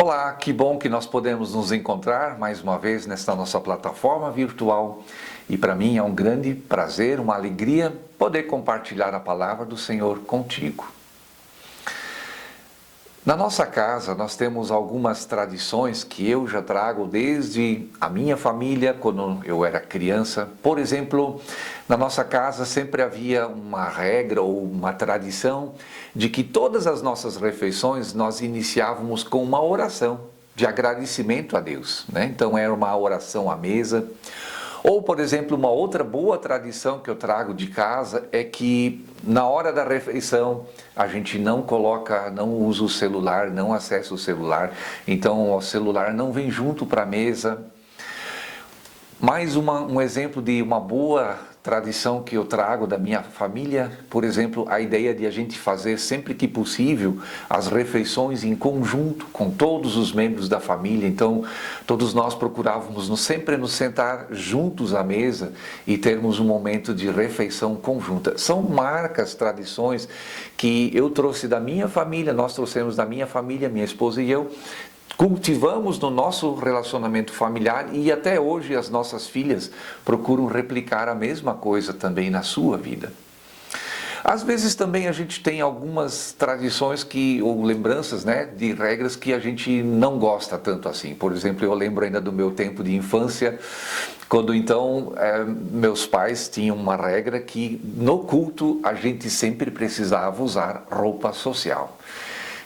Olá, que bom que nós podemos nos encontrar mais uma vez nesta nossa plataforma virtual. E para mim é um grande prazer, uma alegria poder compartilhar a palavra do Senhor contigo. Na nossa casa nós temos algumas tradições que eu já trago desde a minha família, quando eu era criança. Por exemplo, na nossa casa sempre havia uma regra ou uma tradição de que todas as nossas refeições nós iniciávamos com uma oração de agradecimento a Deus, né? Então era uma oração à mesa. Ou, por exemplo, uma outra boa tradição que eu trago de casa é que na hora da refeição a gente não usa o celular, não acessa o celular, então o celular não vem junto para a mesa. Mais um exemplo de uma boa tradição que eu trago da minha família, por exemplo, a ideia de a gente fazer sempre que possível as refeições em conjunto com todos os membros da família. Então, todos nós procurávamos sempre nos sentar juntos à mesa e termos um momento de refeição conjunta. São marcas, tradições que eu trouxe da minha família, nós trouxemos da minha família, minha esposa e eu, cultivamos no nosso relacionamento familiar e até hoje as nossas filhas procuram replicar a mesma coisa também na sua vida. Às vezes também a gente tem algumas tradições ou lembranças, né, de regras que a gente não gosta tanto assim. Por exemplo, eu lembro ainda do meu tempo de infância, quando então meus pais tinham uma regra que no culto a gente sempre precisava usar roupa social.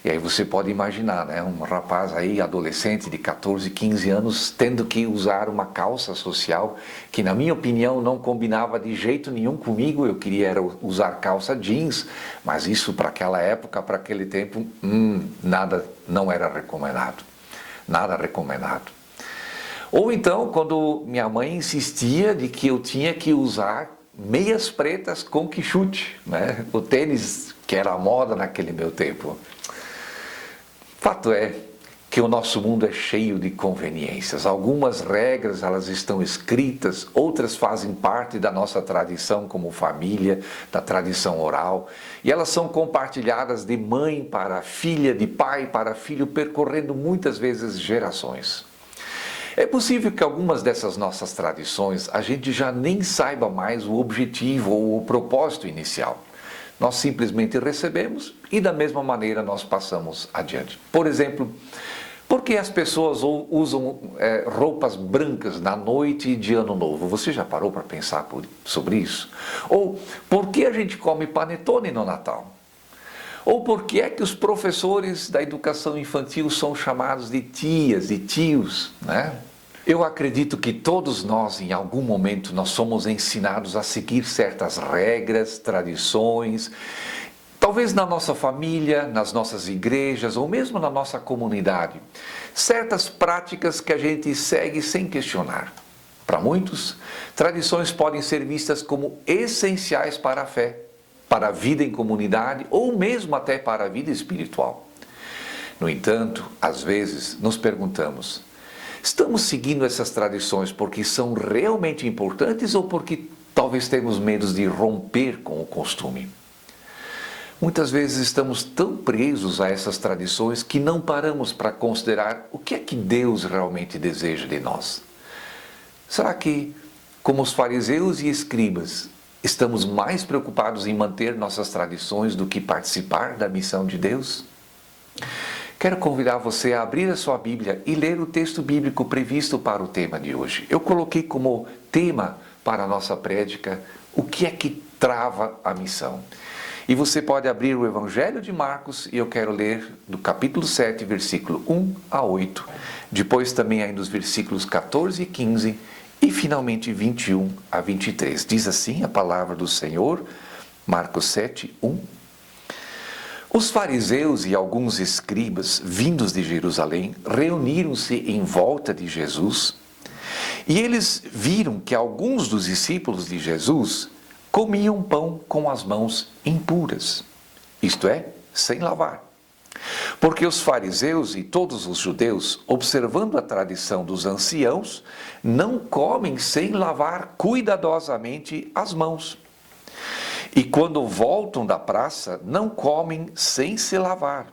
E aí você pode imaginar, né, um rapaz aí, adolescente de 14, 15 anos, tendo que usar uma calça social, que na minha opinião não combinava de jeito nenhum comigo. Eu queria usar calça jeans, mas isso para aquela época, para aquele tempo, nada, não era recomendado. Nada recomendado. Ou então, quando minha mãe insistia de que eu tinha que usar meias pretas com quichute, né, o tênis que era a moda naquele meu tempo. Fato é que o nosso mundo é cheio de conveniências. Algumas regras elas estão escritas, outras fazem parte da nossa tradição como família, da tradição oral, e elas são compartilhadas de mãe para filha, de pai para filho, percorrendo muitas vezes gerações. É possível que algumas dessas nossas tradições a gente já nem saiba mais o objetivo ou o propósito inicial. Nós simplesmente recebemos e da mesma maneira nós passamos adiante. Por exemplo, por que as pessoas usam roupas brancas na noite de Ano Novo? Você já parou para pensar sobre isso? Ou por que a gente come panetone no Natal? Ou por que é que os professores da educação infantil são chamados de tias e tios, né? Eu acredito que todos nós, em algum momento, nós somos ensinados a seguir certas regras, tradições, talvez na nossa família, nas nossas igrejas ou mesmo na nossa comunidade, certas práticas que a gente segue sem questionar. Para muitos, tradições podem ser vistas como essenciais para a fé, para a vida em comunidade ou mesmo até para a vida espiritual. No entanto, às vezes nos perguntamos: estamos seguindo essas tradições porque são realmente importantes ou porque talvez temos medo de romper com o costume? Muitas vezes estamos tão presos a essas tradições que não paramos para considerar o que é que Deus realmente deseja de nós. Será que, como os fariseus e escribas, estamos mais preocupados em manter nossas tradições do que participar da missão de Deus? Quero convidar você a abrir a sua Bíblia e ler o texto bíblico previsto para o tema de hoje. Eu coloquei como tema para a nossa prédica o que é que trava a missão. E você pode abrir o Evangelho de Marcos e eu quero ler do capítulo 7, versículo 1 a 8, depois também aí nos versículos 14 e 15 e finalmente 21 a 23. Diz assim a palavra do Senhor, Marcos 7, 1. Os fariseus e alguns escribas, vindos de Jerusalém, reuniram-se em volta de Jesus e eles viram que alguns dos discípulos de Jesus comiam pão com as mãos impuras, isto é, sem lavar. Porque os fariseus e todos os judeus, observando a tradição dos anciãos, não comem sem lavar cuidadosamente as mãos. E quando voltam da praça, não comem sem se lavar.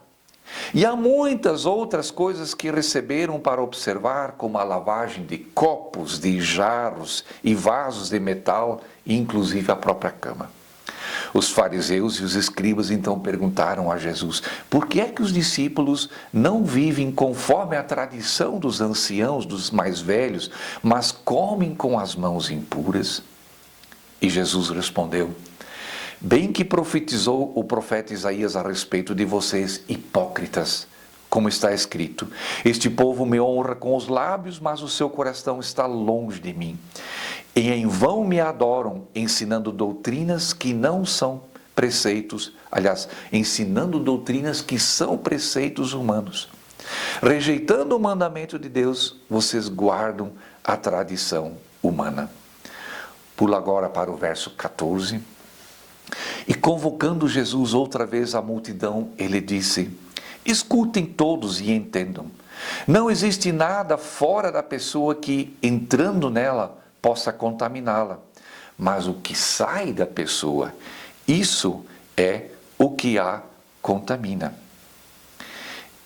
E há muitas outras coisas que receberam para observar, como a lavagem de copos, de jarros e vasos de metal, e inclusive a própria cama. Os fariseus e os escribas então perguntaram a Jesus: por que é que os discípulos não vivem conforme a tradição dos anciãos, dos mais velhos, mas comem com as mãos impuras? E Jesus respondeu: bem que profetizou o profeta Isaías a respeito de vocês, hipócritas, como está escrito: este povo me honra com os lábios, mas o seu coração está longe de mim. E em vão me adoram, ensinando doutrinas que não são preceitos, aliás, ensinando doutrinas que são preceitos humanos. Rejeitando o mandamento de Deus, vocês guardam a tradição humana. Pula agora para o verso 14. E convocando Jesus outra vez a multidão, ele disse: escutem todos e entendam. Não existe nada fora da pessoa que, entrando nela, possa contaminá-la. Mas o que sai da pessoa, isso é o que a contamina.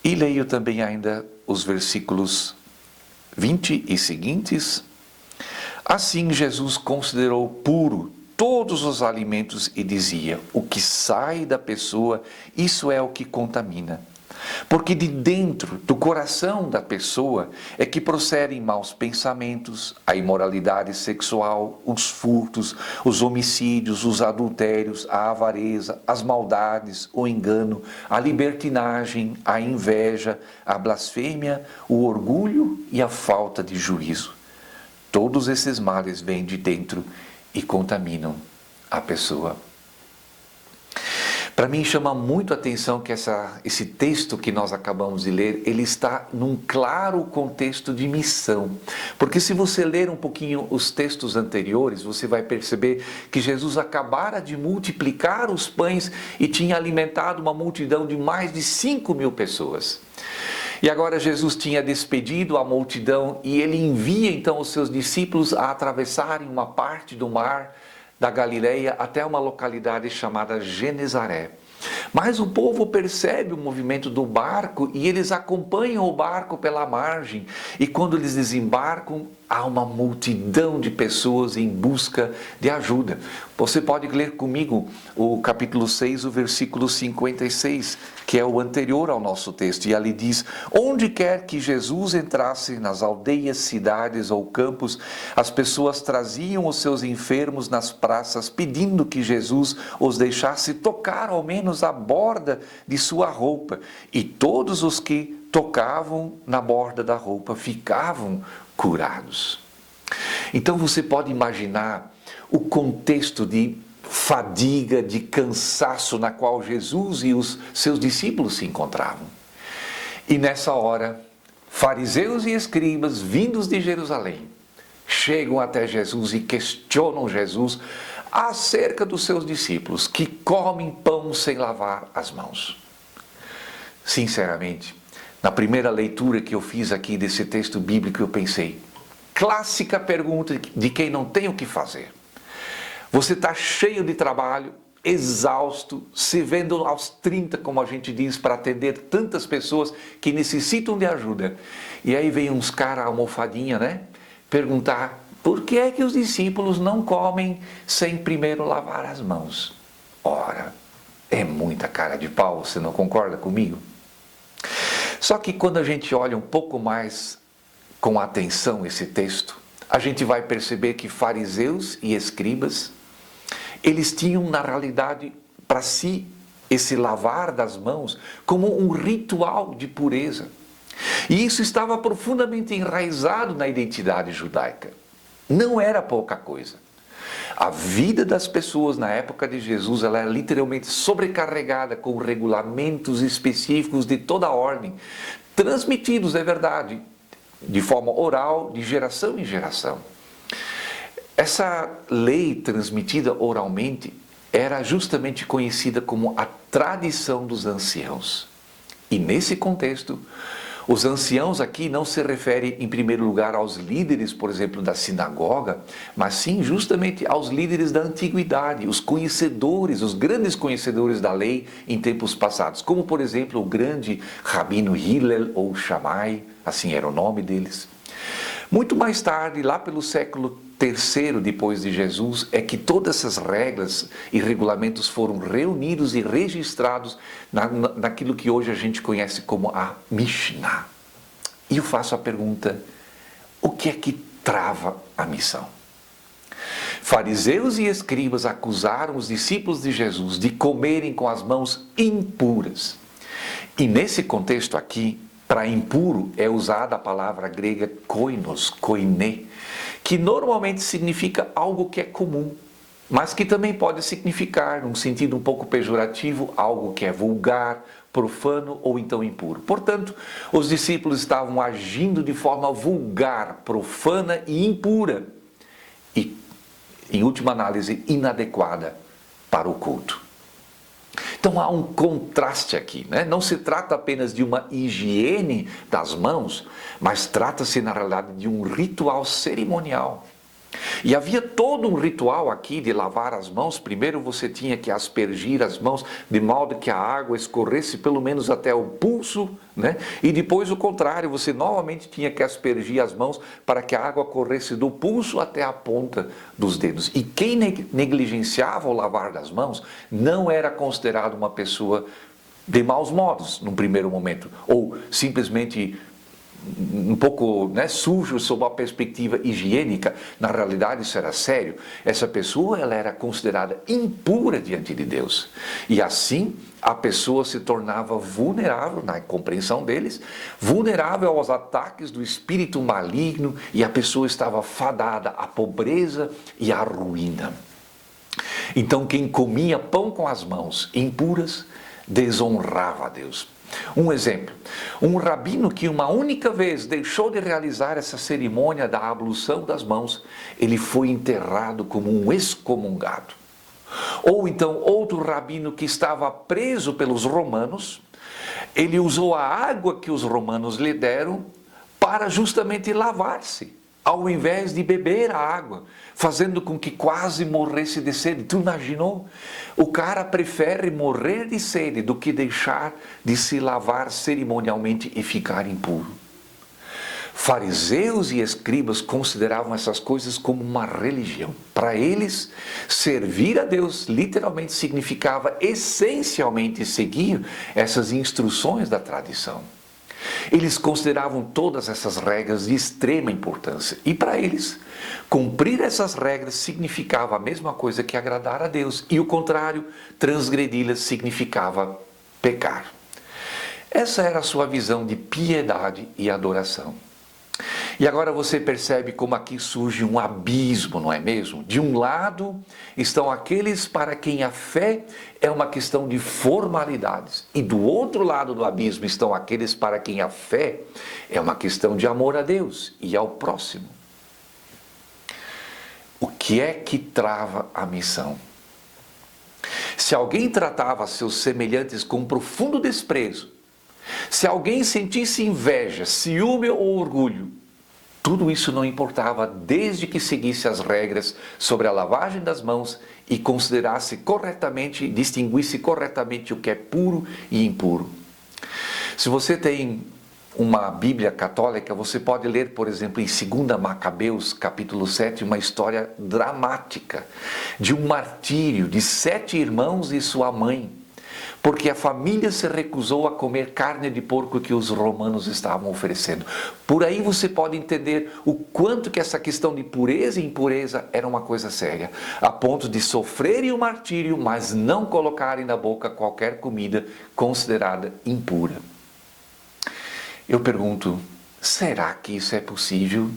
E leio também ainda os versículos 20 e seguintes. Assim Jesus considerou puro todos os alimentos e dizia: o que sai da pessoa, isso é o que contamina. Porque de dentro do coração da pessoa é que procedem maus pensamentos, a imoralidade sexual, os furtos, os homicídios, os adultérios, a avareza, as maldades, o engano, a libertinagem, a inveja, a blasfêmia, o orgulho e a falta de juízo. Todos esses males vêm de dentro e contaminam a pessoa. Para mim chama muito a atenção que esse texto que nós acabamos de ler, ele está num claro contexto de missão. Porque se você ler um pouquinho os textos anteriores, você vai perceber que Jesus acabara de multiplicar os pães e tinha alimentado uma multidão de mais de 5.000 pessoas. E agora Jesus tinha despedido a multidão e ele envia então os seus discípulos a atravessarem uma parte do mar da Galileia até uma localidade chamada Genezaré. Mas o povo percebe o movimento do barco e eles acompanham o barco pela margem. E quando eles desembarcam, há uma multidão de pessoas em busca de ajuda. Você pode ler comigo o capítulo 6, o versículo 56, que é o anterior ao nosso texto. E ali diz: onde quer que Jesus entrasse, nas aldeias, cidades ou campos, as pessoas traziam os seus enfermos nas praças, pedindo que Jesus os deixasse tocar ao menos a borda de sua roupa. E todos os que tocavam na borda da roupa ficavam curados. Então você pode imaginar o contexto de fadiga, de cansaço na qual Jesus e os seus discípulos se encontravam. E nessa hora, fariseus e escribas vindos de Jerusalém chegam até Jesus e questionam Jesus acerca dos seus discípulos que comem pão sem lavar as mãos. Sinceramente, na primeira leitura que eu fiz aqui desse texto bíblico, eu pensei: clássica pergunta de quem não tem o que fazer. Você está cheio de trabalho, exausto, se vendo aos 30, como a gente diz, para atender tantas pessoas que necessitam de ajuda. E aí vem uns caras almofadinha, né? Perguntar: por que é que os discípulos não comem sem primeiro lavar as mãos? Ora, é muita cara de pau, você não concorda comigo? Só que quando a gente olha um pouco mais com atenção esse texto, a gente vai perceber que fariseus e escribas, eles tinham na realidade para si esse lavar das mãos como um ritual de pureza. E isso estava profundamente enraizado na identidade judaica. Não era pouca coisa. A vida das pessoas na época de Jesus, ela era literalmente sobrecarregada com regulamentos específicos de toda a ordem, transmitidos, é verdade, de forma oral, de geração em geração. Essa lei transmitida oralmente era justamente conhecida como a tradição dos anciãos. E nesse contexto, Os anciãos aqui não se referem em primeiro lugar aos líderes, por exemplo, da sinagoga, mas sim justamente aos líderes da antiguidade, os conhecedores, os grandes conhecedores da lei em tempos passados, como por exemplo o grande rabino Hillel ou Shammai, assim era o nome deles. Muito mais tarde, lá pelo século III depois de Jesus, é que todas essas regras e regulamentos foram reunidos e registrados naquilo que hoje a gente conhece como a Mishnah. E eu faço a pergunta, o que é que trava a missão? Fariseus e escribas acusaram os discípulos de Jesus de comerem com as mãos impuras. E nesse contexto aqui, para impuro é usada a palavra grega koinos, koiné, que normalmente significa algo que é comum, mas que também pode significar, num sentido um pouco pejorativo, algo que é vulgar, profano ou então impuro. Portanto, os discípulos estavam agindo de forma vulgar, profana e impura, e, em última análise, inadequada para o culto. Então há um contraste aqui, né? Não se trata apenas de uma higiene das mãos, mas trata-se na realidade de um ritual cerimonial. E havia todo um ritual aqui de lavar as mãos. Primeiro você tinha que aspergir as mãos de modo que a água escorresse pelo menos até o pulso, né? E depois o contrário, você novamente tinha que aspergir as mãos para que a água corresse do pulso até a ponta dos dedos. E quem negligenciava o lavar das mãos não era considerado uma pessoa de maus modos num primeiro momento, ou simplesmente um pouco, né, sujo sob uma perspectiva higiênica. Na realidade isso era sério. Essa pessoa ela era considerada impura diante de Deus, e assim a pessoa se tornava vulnerável, na compreensão deles, vulnerável aos ataques do espírito maligno, e a pessoa estava fadada à pobreza e à ruína. Então quem comia pão com as mãos impuras desonrava a Deus. Um exemplo, um rabino que uma única vez deixou de realizar essa cerimônia da ablução das mãos, ele foi enterrado como um excomungado. Ou então outro rabino que estava preso pelos romanos, ele usou a água que os romanos lhe deram para justamente lavar-se, ao invés de beber a água, fazendo com que quase morresse de sede. Tu imaginou? O cara prefere morrer de sede do que deixar de se lavar cerimonialmente e ficar impuro. Fariseus e escribas consideravam essas coisas como uma religião. Para eles, servir a Deus literalmente significava essencialmente seguir essas instruções da tradição. Eles consideravam todas essas regras de extrema importância, e para eles, cumprir essas regras significava a mesma coisa que agradar a Deus, e o contrário, transgredi-las significava pecar. Essa era a sua visão de piedade e adoração. E agora você percebe como aqui surge um abismo, não é mesmo? De um lado estão aqueles para quem a fé é uma questão de formalidades, e do outro lado do abismo estão aqueles para quem a fé é uma questão de amor a Deus e ao próximo. O que é que trava a missão? Se alguém tratava seus semelhantes com profundo desprezo, se alguém sentisse inveja, ciúme ou orgulho, tudo isso não importava desde que seguisse as regras sobre a lavagem das mãos e considerasse corretamente, distinguisse corretamente o que é puro e impuro. Se você tem uma Bíblia católica, você pode ler, por exemplo, em 2 Macabeus, capítulo 7, uma história dramática de um martírio de 7 irmãos e sua mãe, porque a família se recusou a comer carne de porco que os romanos estavam oferecendo. Por aí você pode entender o quanto que essa questão de pureza e impureza era uma coisa séria, a ponto de sofrerem o martírio, mas não colocarem na boca qualquer comida considerada impura. Eu pergunto, será que isso é possível?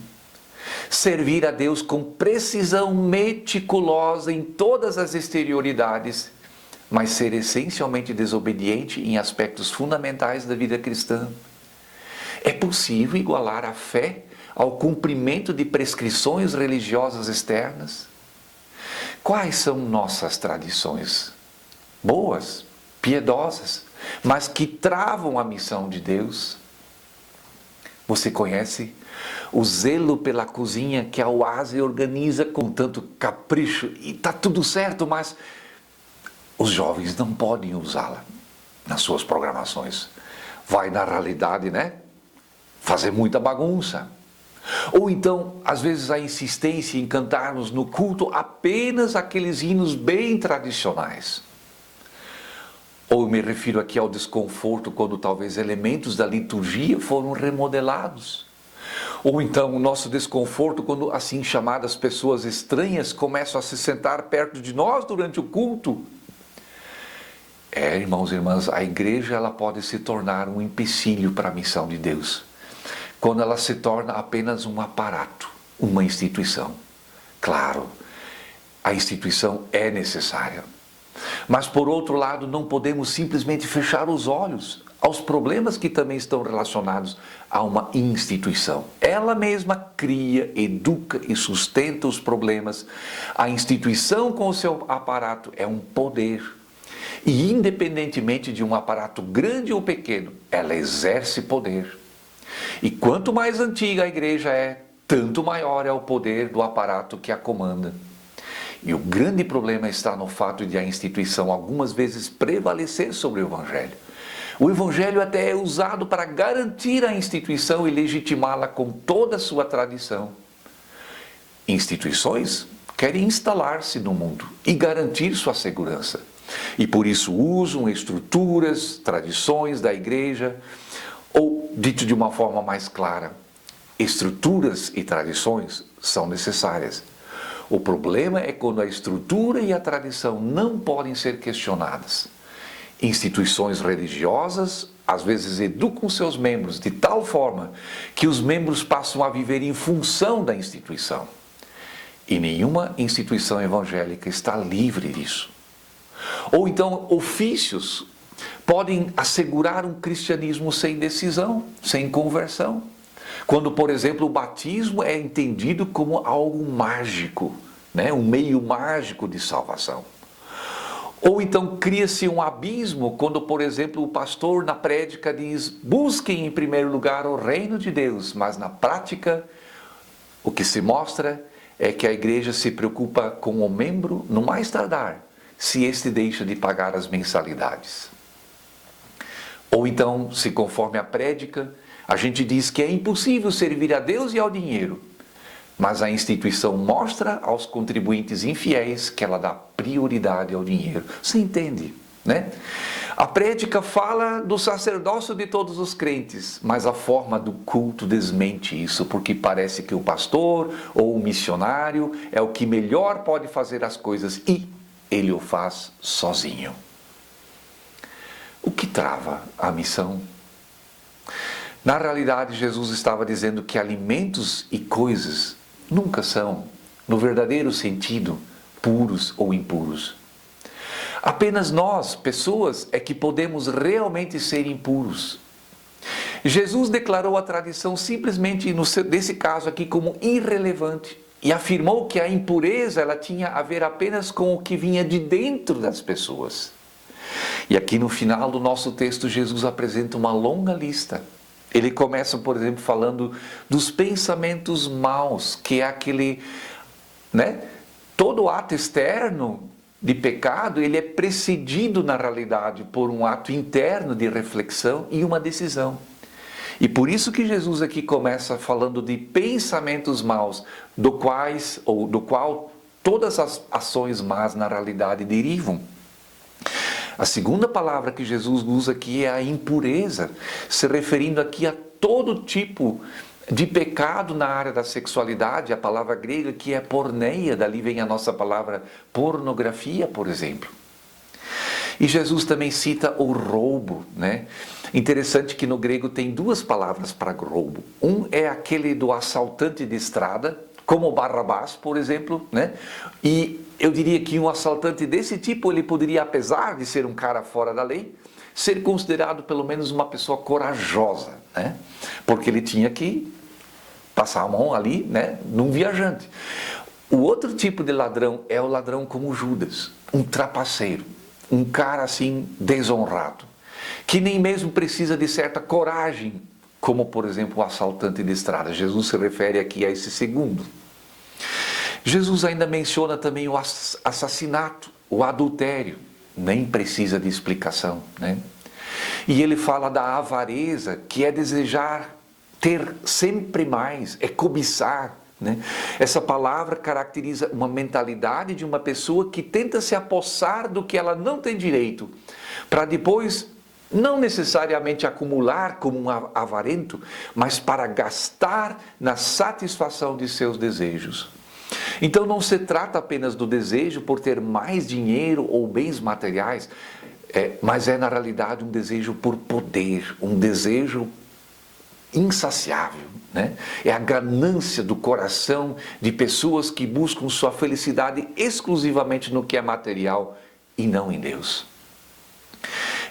Servir a Deus com precisão meticulosa em todas as exterioridades, mas ser essencialmente desobediente em aspectos fundamentais da vida cristã? É possível igualar a fé ao cumprimento de prescrições religiosas externas? Quais são nossas tradições? Boas, piedosas, mas que travam a missão de Deus? Você conhece? O zelo pela cozinha que a Oase organiza com tanto capricho e está tudo certo, mas os jovens não podem usá-la nas suas programações. Vai, na realidade, né, fazer muita bagunça. Ou então, às vezes, a insistência em cantarmos no culto apenas aqueles hinos bem tradicionais. Ou eu me refiro aqui ao desconforto quando talvez elementos da liturgia foram remodelados. Ou então o nosso desconforto quando assim chamadas pessoas estranhas começam a se sentar perto de nós durante o culto. Irmãos e irmãs, a igreja ela pode se tornar um empecilho para a missão de Deus, quando ela se torna apenas um aparato, uma instituição. Claro, a instituição é necessária. Mas por outro lado, não podemos simplesmente fechar os olhos aos problemas que também estão relacionados a uma instituição. Ela mesma cria, educa e sustenta os problemas. A instituição com o seu aparato é um poder. E independentemente de um aparato grande ou pequeno, ela exerce poder. E quanto mais antiga a igreja é, tanto maior é o poder do aparato que a comanda. E o grande problema está no fato de a instituição algumas vezes prevalecer sobre o Evangelho. O Evangelho até é usado para garantir a instituição e legitimá-la com toda a sua tradição. Instituições querem instalar-se no mundo e garantir sua segurança. E por isso usam estruturas, tradições da igreja, ou dito de uma forma mais clara, estruturas e tradições são necessárias. O problema é quando a estrutura e a tradição não podem ser questionadas. Instituições religiosas, às vezes, educam seus membros de tal forma que os membros passam a viver em função da instituição. E nenhuma instituição evangélica está livre disso. Ou então, ofícios podem assegurar um cristianismo sem decisão, sem conversão. Quando, por exemplo, o batismo é entendido como algo mágico, né? Um meio mágico de salvação. Ou então cria-se um abismo quando, por exemplo, o pastor na prédica diz: busquem em primeiro lugar o reino de Deus, mas na prática o que se mostra é que a igreja se preocupa com o membro no mais tardar, se este deixa de pagar as mensalidades. Ou então, se conforme a prédica, a gente diz que é impossível servir a Deus e ao dinheiro, mas a instituição mostra aos contribuintes infiéis que ela dá prioridade ao dinheiro. Você entende, né? A prédica fala do sacerdócio de todos os crentes, mas a forma do culto desmente isso, porque parece que o pastor ou o missionário é o que melhor pode fazer as coisas e ele o faz sozinho. O que trava a missão? Na realidade, Jesus estava dizendo que alimentos e coisas nunca são, no verdadeiro sentido, puros ou impuros. Apenas nós, pessoas, é que podemos realmente ser impuros. Jesus declarou a tradição simplesmente, nesse caso aqui, como irrelevante. E afirmou que a impureza ela tinha a ver apenas com o que vinha de dentro das pessoas. E aqui no final do nosso texto, Jesus apresenta uma longa lista. Ele começa, por exemplo, falando dos pensamentos maus, que é aquele, né? Todo ato externo de pecado, ele é precedido na realidade por um ato interno de reflexão e uma decisão. E por isso que Jesus aqui começa falando de pensamentos maus, do qual todas as ações más na realidade derivam. A segunda palavra que Jesus usa aqui é a impureza, se referindo aqui a todo tipo de pecado na área da sexualidade, a palavra grega que é porneia, dali vem a nossa palavra pornografia, por exemplo. E Jesus também cita o roubo, né? Interessante que no grego tem duas palavras para roubo. Um é aquele do assaltante de estrada, como Barrabás, por exemplo, né? E eu diria que um assaltante desse tipo, ele poderia, apesar de ser um cara fora da lei, ser considerado pelo menos uma pessoa corajosa, né? Porque ele tinha que passar a mão ali, né, num viajante. O outro tipo de ladrão é o ladrão como Judas, um trapaceiro, um cara assim desonrado, que nem mesmo precisa de certa coragem como por exemplo o assaltante de estrada. Jesus se refere aqui a esse segundo. Jesus ainda menciona também o assassinato, o adultério, nem precisa de explicação, né? E ele fala da avareza, que é desejar ter sempre mais, é cobiçar, né? Essa palavra caracteriza uma mentalidade de uma pessoa que tenta se apossar do que ela não tem direito, para depois não necessariamente acumular como um avarento, mas para gastar na satisfação de seus desejos. Então não se trata apenas do desejo por ter mais dinheiro ou bens materiais, mas é na realidade um desejo por poder, um desejo insaciável, né? É a ganância do coração de pessoas que buscam sua felicidade exclusivamente no que é material e não em Deus.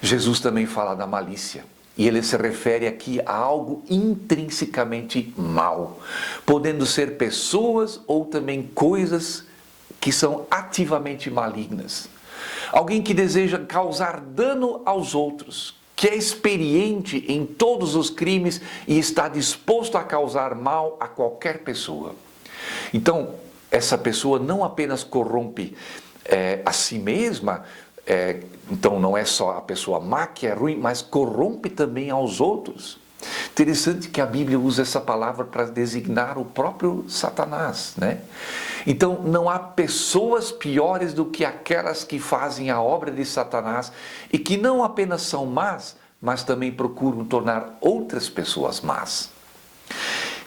Jesus também fala da malícia. E ele se refere aqui a algo intrinsecamente mal, podendo ser pessoas ou também coisas que são ativamente malignas. Alguém que deseja causar dano aos outros, que é experiente em todos os crimes e está disposto a causar mal a qualquer pessoa. Então, essa pessoa não apenas corrompe a si mesma, então não é só a pessoa má que é ruim, mas corrompe também aos outros. Interessante que a Bíblia usa essa palavra para designar o próprio Satanás, né? Então não há pessoas piores do que aquelas que fazem a obra de Satanás e que não apenas são más, mas também procuram tornar outras pessoas más.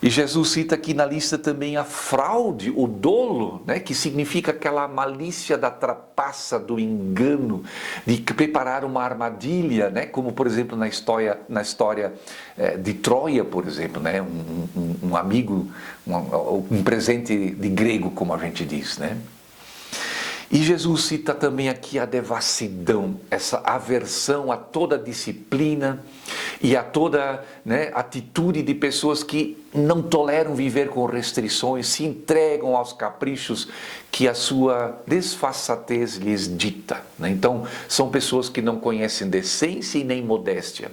E Jesus cita aqui na lista também a fraude, o dolo, né, que significa aquela malícia da trapaça, do engano, de preparar uma armadilha, né, como por exemplo na história de Troia, por exemplo, né, um amigo, um presente de grego, como a gente diz, né? E Jesus cita também aqui a devassidão, essa aversão a toda disciplina e a toda, né, atitude de pessoas que não toleram viver com restrições, se entregam aos caprichos que a sua desfaçatez lhes dita, né? Então, são pessoas que não conhecem decência e nem modéstia.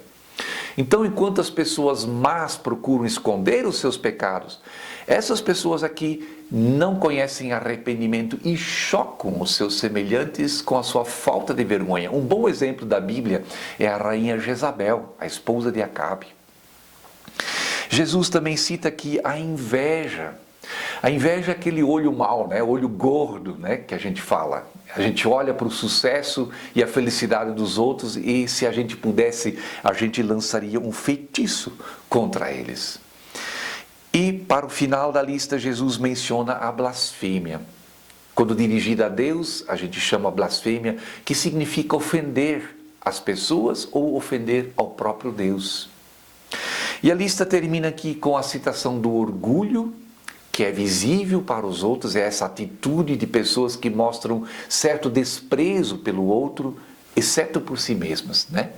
Então, enquanto as pessoas más procuram esconder os seus pecados, essas pessoas aqui não conhecem arrependimento e chocam os seus semelhantes com a sua falta de vergonha. Um bom exemplo da Bíblia é a rainha Jezabel, a esposa de Acabe. Jesus também cita aqui a inveja. A inveja é aquele olho mau, né? O olho gordo, né? Que a gente fala. A gente olha para o sucesso e a felicidade dos outros e se a gente pudesse, a gente lançaria um feitiço contra eles. E para o final da lista, Jesus menciona a blasfêmia. Quando dirigida a Deus, a gente chama blasfêmia, que significa ofender as pessoas ou ofender ao próprio Deus. E a lista termina aqui com a citação do orgulho, que é visível para os outros, é essa atitude de pessoas que mostram certo desprezo pelo outro, exceto por si mesmas, né?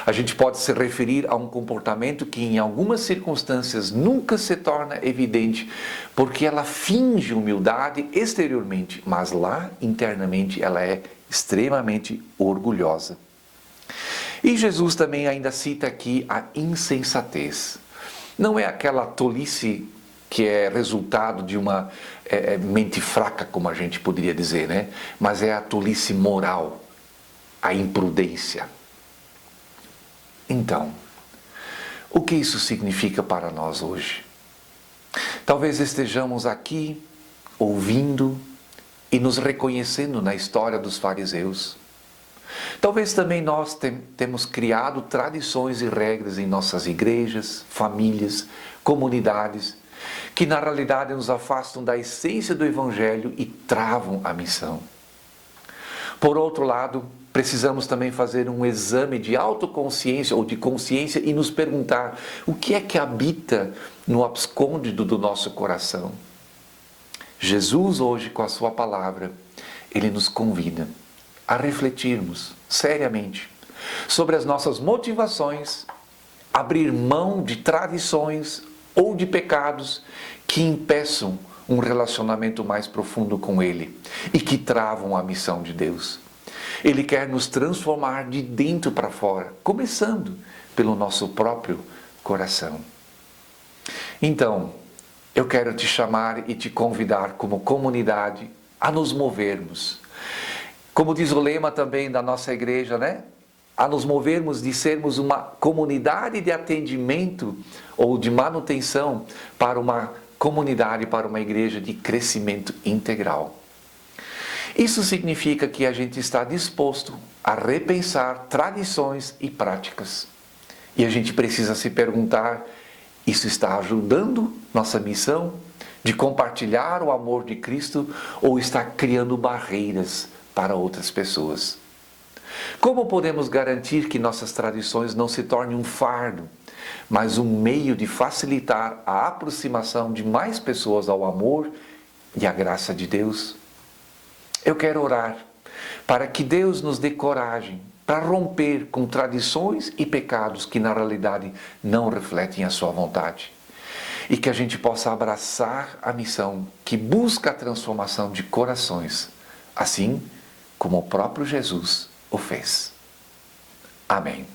A gente pode se referir a um comportamento que em algumas circunstâncias nunca se torna evidente, porque ela finge humildade exteriormente, mas lá internamente ela é extremamente orgulhosa. E Jesus também ainda cita aqui a insensatez. Não é aquela tolice que é resultado de uma mente fraca, como a gente poderia dizer, né? Mas é a tolice moral, a imprudência. Então, o que isso significa para nós hoje? Talvez estejamos aqui ouvindo e nos reconhecendo na história dos fariseus. Talvez também nós temos criado tradições e regras em nossas igrejas, famílias, comunidades, que na realidade nos afastam da essência do Evangelho e travam a missão. Por outro lado, precisamos também fazer um exame de autoconsciência ou de consciência e nos perguntar o que é que habita no abscôndito do nosso coração. Jesus hoje, com a sua palavra, ele nos convida a refletirmos seriamente sobre as nossas motivações, abrir mão de tradições ou de pecados que impeçam um relacionamento mais profundo com Ele e que travam a missão de Deus. Ele quer nos transformar de dentro para fora, começando pelo nosso próprio coração. Então, eu quero te chamar e te convidar como comunidade a nos movermos. Como diz o lema também da nossa igreja, né? A nos movermos de sermos uma comunidade de atendimento ou de manutenção para uma comunidade, para uma igreja de crescimento integral. Isso significa que a gente está disposto a repensar tradições e práticas. E a gente precisa se perguntar: isso está ajudando nossa missão de compartilhar o amor de Cristo ou está criando barreiras para outras pessoas? Como podemos garantir que nossas tradições não se tornem um fardo, mas um meio de facilitar a aproximação de mais pessoas ao amor e à graça de Deus? Eu quero orar para que Deus nos dê coragem para romper com tradições e pecados que na realidade não refletem a sua vontade. E que a gente possa abraçar a missão que busca a transformação de corações, assim como o próprio Jesus o fez. Amém.